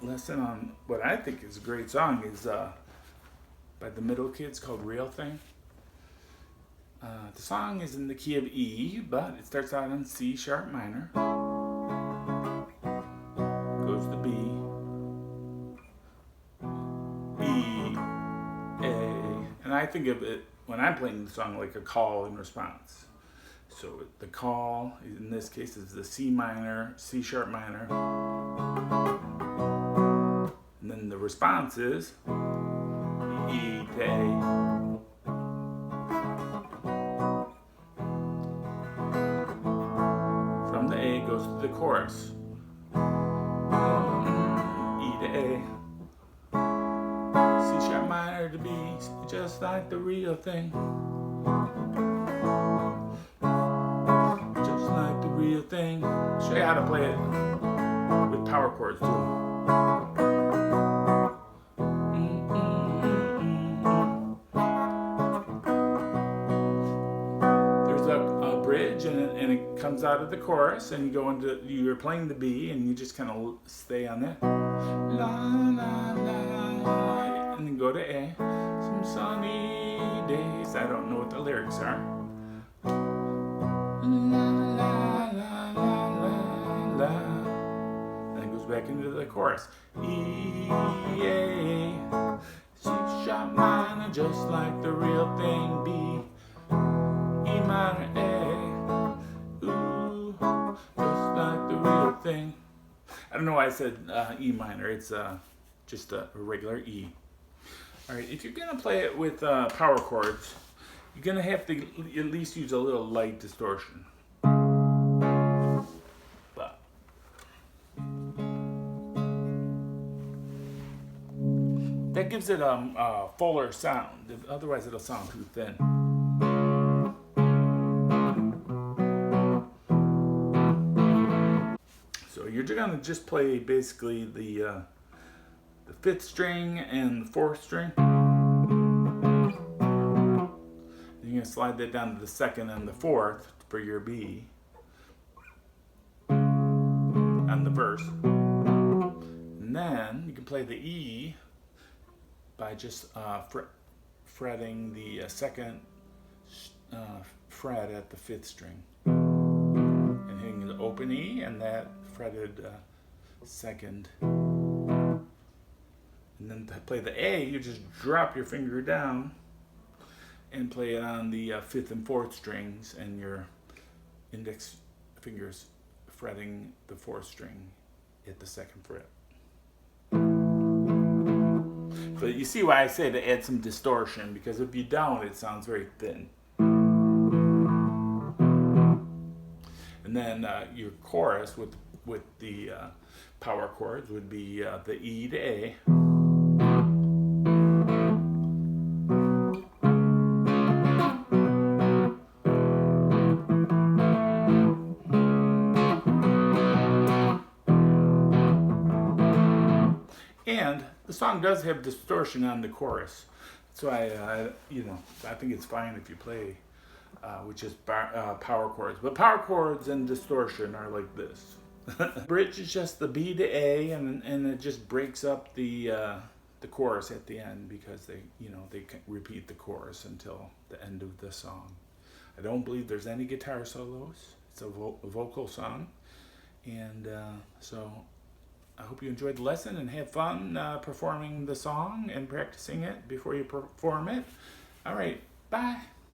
lesson on what I think is a great song is by the Middle Kids called Real Thing. The song is in the key of E, but it starts out in C sharp minor, goes to B, E, A, and I think of it when I'm playing the song like a call and response. So the call in this case is the C minor, C sharp minor, and then the response is E to A. From the A goes to the chorus. E to A. C sharp minor to B, just like the real thing. Just like the real thing. Show you how to play it with power chords too. Bridge and it comes out of the chorus and you go into, you're playing the B and you just kind of stay on that, la la la, and then go to A. Some sunny days, I don't know what the lyrics are, la la la la la, and it goes back into the chorus, E, A, C sharp minor, just like the real thing, B, E minor, A, ooh, just like the real thing. I don't know why I said E minor, it's just a regular E. Alright, if you're going to play it with power chords, you're going to have to at least use a little light distortion. But that gives it a fuller sound, otherwise it'll sound too thin. So you're going to just play basically the 5th string and the 4th string. You're going to slide that down to the 2nd and the 4th for your B on the verse. And then you can play the E by just fretting the 2nd fret at the 5th string. And hitting the open E and that fretted 2nd. And then to play the A, you just drop your finger down and play it on the 5th and 4th strings, and your index fingers fretting the 4th string at the 2nd fret. But you see why I say to add some distortion, because if you don't, it sounds very thin. And then your chorus with the power chords would be the E to A. And the song does have distortion on the chorus. That's why, I think it's fine if you play with just power chords. But power chords and distortion are like this. Bridge is just the B to A, and it just breaks up the chorus at the end, because they can repeat the chorus until the end of the song. I don't believe there's any guitar solos. It's a vocal song, and so I hope you enjoyed the lesson and had fun performing the song and practicing it before you perform it. All right, bye.